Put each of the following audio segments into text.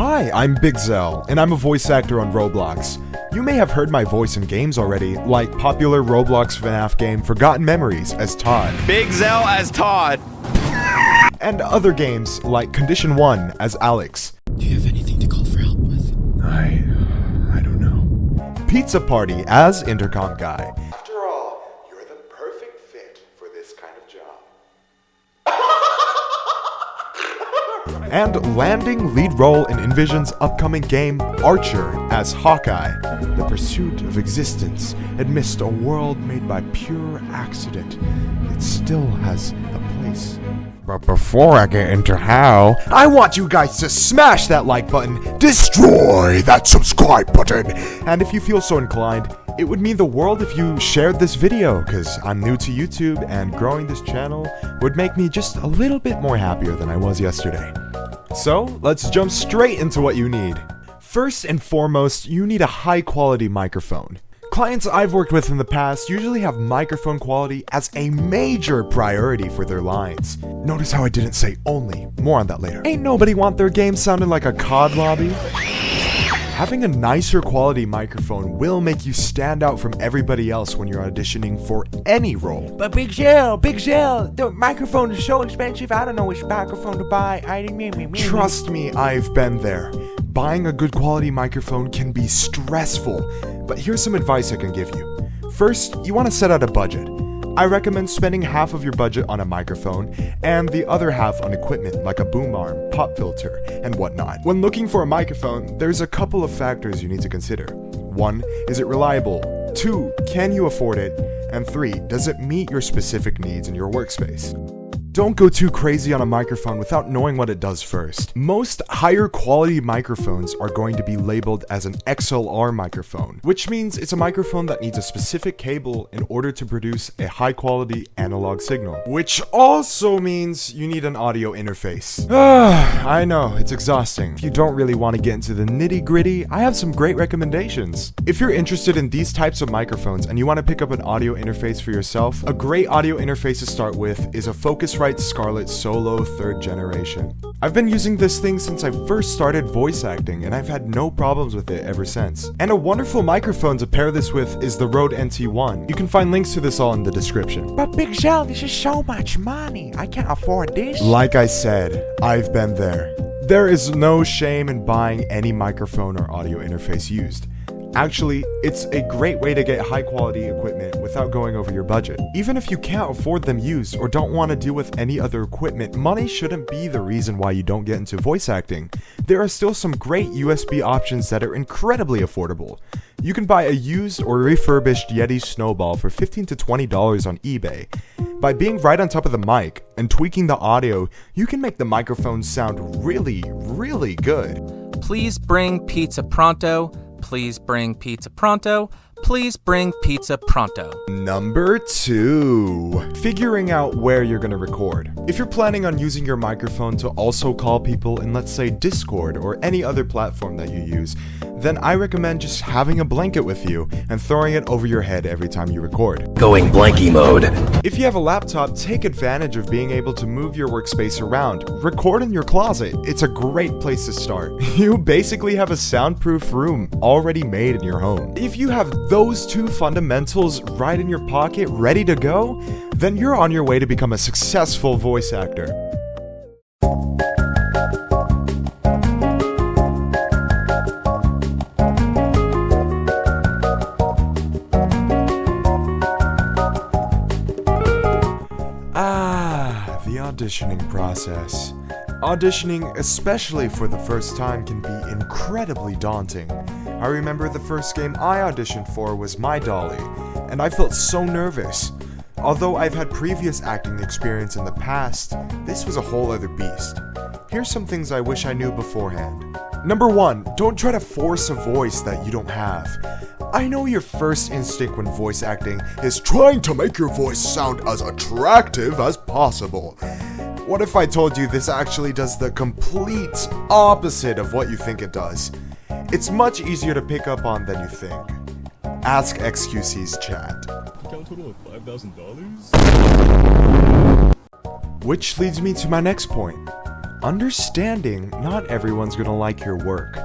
Hi, I'm Big Zell, and I'm a voice actor on Roblox. You may have heard my voice in games already, like popular Roblox FNAF game Forgotten Memories as Todd. Big Zell as Todd. And other games like Condition 1 as Alex. Do you have anything to call for help with? I don't know. Pizza Party as Intercom Guy. After all, you're the perfect fit for this kind of job. And landing lead role in Envision's upcoming game Archer as Hawkeye. The pursuit of existence amidst a world made by pure accident. It still has a place. But before I get into how, I want you guys to smash that like button, destroy that subscribe button, and if you feel so inclined, it would mean the world if you shared this video, because I'm new to YouTube and growing this channel would make me just a little bit more happier than I was yesterday. So, let's jump straight into what you need. First and foremost, you need a high quality microphone. Clients I've worked with in the past usually have microphone quality as a major priority for their lines. Notice how I didn't say only, more on that later. Ain't nobody want their game sounding like a COD lobby? Having a nicer quality microphone will make you stand out from everybody else when you're auditioning for any role. But Big Zell, the microphone is so expensive, I don't know which microphone to buy. Trust me, I've been there. Buying a good quality microphone can be stressful, but here's some advice I can give you. First, you want to set out a budget. I recommend spending half of your budget on a microphone and the other half on equipment like a boom arm, pop filter, and whatnot. When looking for a microphone, there's a couple of factors you need to consider. 1, is it reliable? 2, can you afford it? And 3, does it meet your specific needs in your workspace? Don't go too crazy on a microphone without knowing what it does first. Most higher quality microphones are going to be labeled as an XLR microphone, which means it's a microphone that needs a specific cable in order to produce a high quality analog signal. Which also means you need an audio interface. I know, it's exhausting. If you don't really want to get into the nitty gritty, I have some great recommendations. If you're interested in these types of microphones and you want to pick up an audio interface for yourself, a great audio interface to start with is a Focusrite Scarlett Solo 3rd generation. I've been using this thing since I first started voice acting and I've had no problems with it ever since. And a wonderful microphone to pair this with is the Rode NT1. You can find links to this all in the description. But Big Zell, this is so much money. I can't afford this. Like I said, I've been there. There is no shame in buying any microphone or audio interface used. Actually, it's a great way to get high quality equipment without going over your budget. Even if you can't afford them used or don't want to deal with any other equipment, money shouldn't be the reason why you don't get into voice acting. There are still some great USB options that are incredibly affordable. You can buy a used or refurbished Yeti Snowball for $15 to $20 on eBay. By being right on top of the mic and tweaking the audio, you can make the microphone sound really, really good. Please bring pizza pronto. Please bring pizza pronto. Please bring pizza pronto. Number 2, figuring out where you're gonna record. If you're planning on using your microphone to also call people in, let's say, Discord or any other platform that you use, then I recommend just having a blanket with you and throwing it over your head every time you record. Going blanky mode. If you have a laptop, take advantage of being able to move your workspace around. Record in your closet. It's a great place to start. You basically have a soundproof room already made in your home. If you have those 2 fundamentals right in your pocket, ready to go, then you're on your way to become a successful voice actor. The auditioning process. Auditioning, especially for the first time, can be incredibly daunting. I remember the first game I auditioned for was My Dolly, and I felt so nervous. Although I've had previous acting experience in the past, this was a whole other beast. Here's some things I wish I knew beforehand. Number 1, don't try to force a voice that you don't have. I know your first instinct when voice acting is trying to make your voice sound as attractive as possible. What if I told you this actually does the complete opposite of what you think it does? It's much easier to pick up on than you think. Ask XQC's chat. Account total of $5,000? Which leads me to my next point. understanding not everyone's gonna like your work.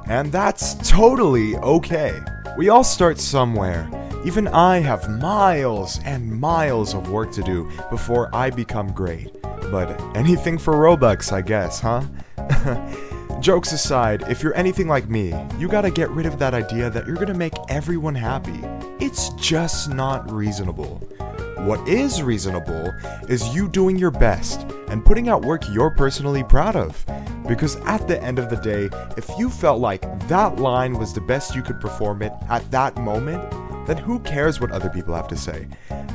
And that's totally okay. We all start somewhere. Even I have miles and miles of work to do before I become great. But anything for Robux, I guess, huh? Jokes aside, if you're anything like me, you gotta get rid of that idea that you're gonna make everyone happy. It's just not reasonable. What is reasonable is you doing your best and putting out work you're personally proud of. Because at the end of the day, if you felt like that line was the best you could perform it at that moment, then who cares what other people have to say?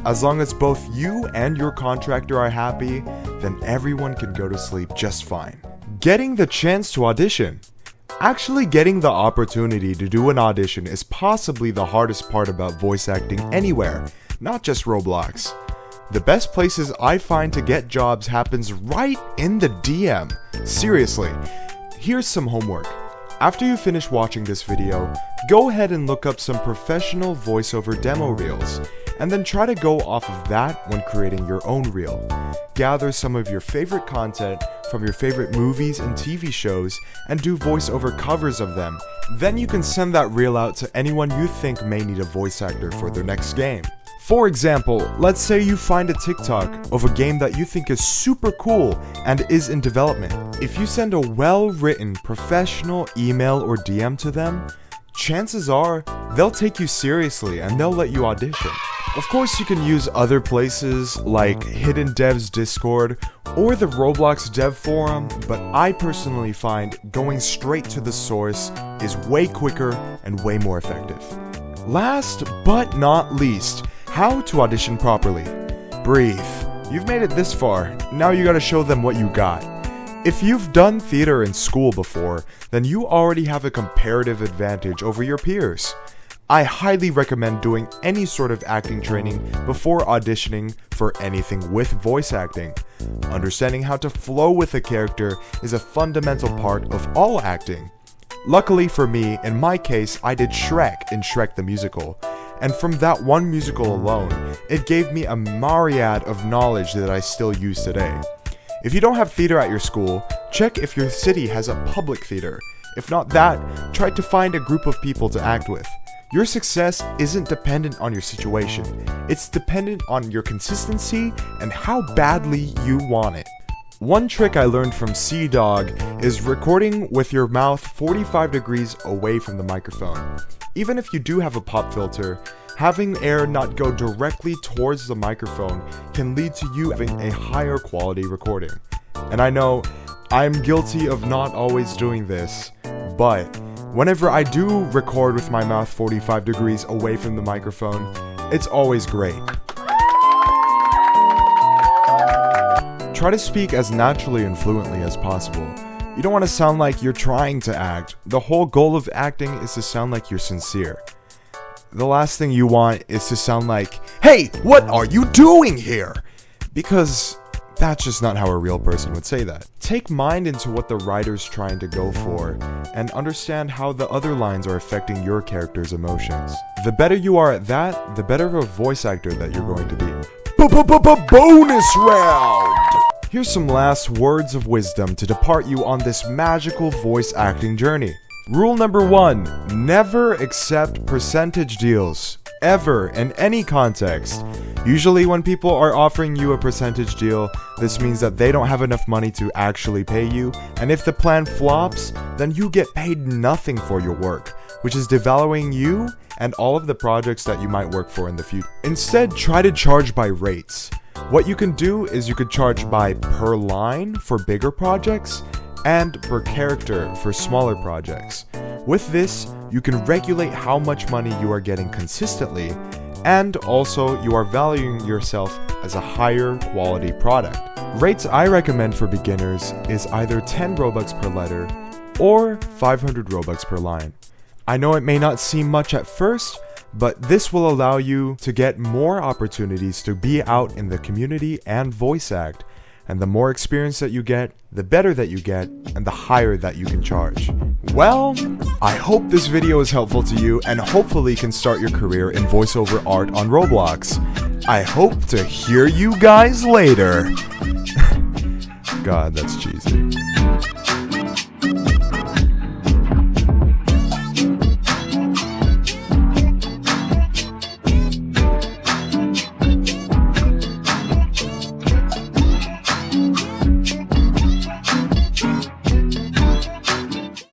As long as both you and your contractor are happy, then everyone can go to sleep just fine. Getting the chance to audition. Actually getting the opportunity to do an audition is possibly the hardest part about voice acting anywhere, not just Roblox. The best places I find to get jobs happens right in the DM. Seriously, here's some homework. After you finish watching this video, go ahead and look up some professional voiceover demo reels, and then try to go off of that when creating your own reel. Gather some of your favorite content from your favorite movies and TV shows and do voiceover covers of them. Then you can send that reel out to anyone you think may need a voice actor for their next game. For example, let's say you find a TikTok of a game that you think is super cool and is in development. If you send a well-written professional email or DM to them, chances are they'll take you seriously and they'll let you audition. Of course, you can use other places like Hidden Dev's Discord or the Roblox Dev Forum, but I personally find going straight to the source is way quicker and way more effective. Last but not least, how to audition properly. Breathe. You've made it this far, now you gotta show them what you got. If you've done theater in school before, then you already have a comparative advantage over your peers. I highly recommend doing any sort of acting training before auditioning for anything with voice acting. Understanding how to flow with a character is a fundamental part of all acting. Luckily for me, in my case, I did Shrek in Shrek the Musical. And from that one musical alone, it gave me a myriad of knowledge that I still use today. If you don't have theater at your school, check if your city has a public theater. If not that, try to find a group of people to act with. Your success isn't dependent on your situation. It's dependent on your consistency and how badly you want it. One trick I learned from CDawg is recording with your mouth 45 degrees away from the microphone. Even if you do have a pop filter, having air not go directly towards the microphone can lead to you having a higher quality recording. And I know I'm guilty of not always doing this, but whenever I do record with my mouth 45 degrees away from the microphone, it's always great. Try to speak as naturally and fluently as possible. You don't want to sound like you're trying to act. The whole goal of acting is to sound like you're sincere. The last thing you want is to sound like, "Hey, what are you doing here?" Because that's just not how a real person would say that. Take mind into what the writer's trying to go for and understand how the other lines are affecting your character's emotions. The better you are at that, the better of a voice actor that you're going to be. Bonus round! Here's some last words of wisdom to depart you on this magical voice acting journey. Rule number 1, never accept percentage deals, ever, in any context. Usually when people are offering you a percentage deal, this means that they don't have enough money to actually pay you, and if the plan flops, then you get paid nothing for your work, which is devaluing you and all of the projects that you might work for in the future. Instead, try to charge by rates. What you can do is you could charge by per line for bigger projects and per character for smaller projects. With this, you can regulate how much money you are getting consistently, and also you are valuing yourself as a higher quality product. Rates I recommend for beginners is either 10 Robux per letter or 500 Robux per line. I know it may not seem much at first, but this will allow you to get more opportunities to be out in the community and voice act. And the more experience that you get, the better that you get, and the higher that you can charge. Well, I hope this video is helpful to you and hopefully can start your career in voiceover art on Roblox. I hope to hear you guys later. God, that's cheesy.